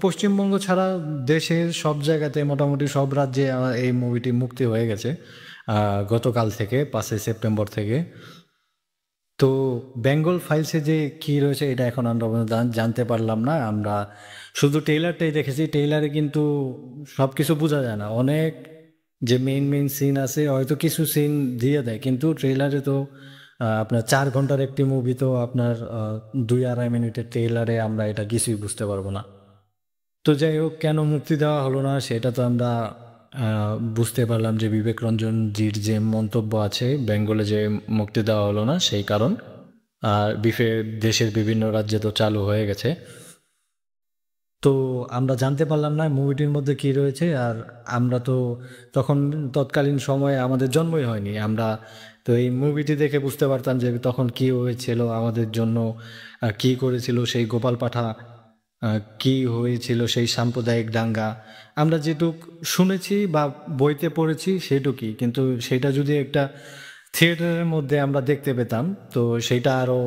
পশ্চিমবঙ্গ ছাড়া দেশের সব জায়গাতে মোটামুটি সব রাজ্যে এই মুভিটি মুক্তি হয়ে গেছে গতকাল থেকে 5ই সেপ্টেম্বর থেকে। তো বেঙ্গল ফাইলসে যে কি রয়েছে এটা এখন আমরা জানতে পারলাম না। আমরা শুধু ট্রেইলারটাই দেখেছি। ট্রেইলারে কিন্তু সব কিছু বোঝা যায় না। অনেক যে মেইন সিন আছে হয়তো কিছু সিন দিয়ে দেয়, কিন্তু ট্রেইলারে তো আপনার 4 ঘন্টার একটি মুভি, তো আপনার 2-2.5 মিনিটের ট্রেইলারে আমরা এটা কিছুই বুঝতে পারবো না। তো যাই হোক, কেন মুক্তি দেওয়া হলো না সেটা তো আমরা বুঝতে পারলাম যে বিবেক রঞ্জন জির যে মন্তব্য আছে বেঙ্গলে যে মুক্তি দেওয়া হলো না সেই কারণ। আর দেশের বিভিন্ন রাজ্যে তো চালু হয়ে গেছে। তো আমরা জানতে পারলাম না মুভিটির মধ্যে কি রয়েছে। আর আমরা তো তখন তৎকালীন সময়ে আমাদের জন্মই হয়নি। আমরা তো এই মুভিটি দেখে বুঝতে পারতাম যে তখন কি হয়েছিল আমাদের জন্য, কি করেছিল সেই গোপাল পাঠা, কি হয়েছিল সেই সাম্প্রদায়িক দাঙ্গা। আমরা যেটুক শুনেছি বা বইতে পড়েছি সেটুকুই, কিন্তু সেটা যদি একটা থিয়েটারের মধ্যে আমরা দেখতে পেতাম তো সেটা আরও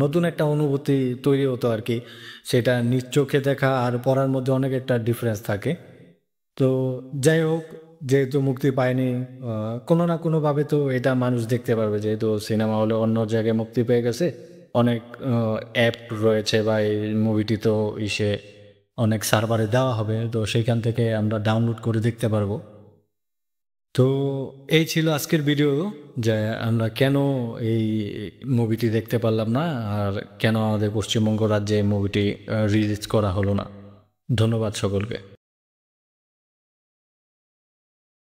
নতুন একটা অনুভূতি তৈরি হতো আর কি। সেটা নিজ চোখে দেখা আর পড়ার মধ্যে অনেক একটা ডিফারেন্স থাকে। তো যাই হোক, যেহেতু মুক্তি পায়নি, কোনো না কোনোভাবে তো এটা মানুষ দেখতে পারবে, যেহেতু সিনেমা হলে অন্য জায়গায় মুক্তি পেয়ে গেছে। অনেক অ্যাপ রয়েছে বা এই মুভিটি তো অনেক সার্ভারে দেওয়া হবে, তো সেইখান থেকে আমরা ডাউনলোড করে দেখতে পারবো। তো এই ছিল আজকের ভিডিও, যে আমরা কেন এই মুভিটি দেখতে পারলাম না আর কেন আমাদের পশ্চিমবঙ্গ রাজ্যে এই মুভিটি রিলিজ করা হলো না। ধন্যবাদ সকলকে।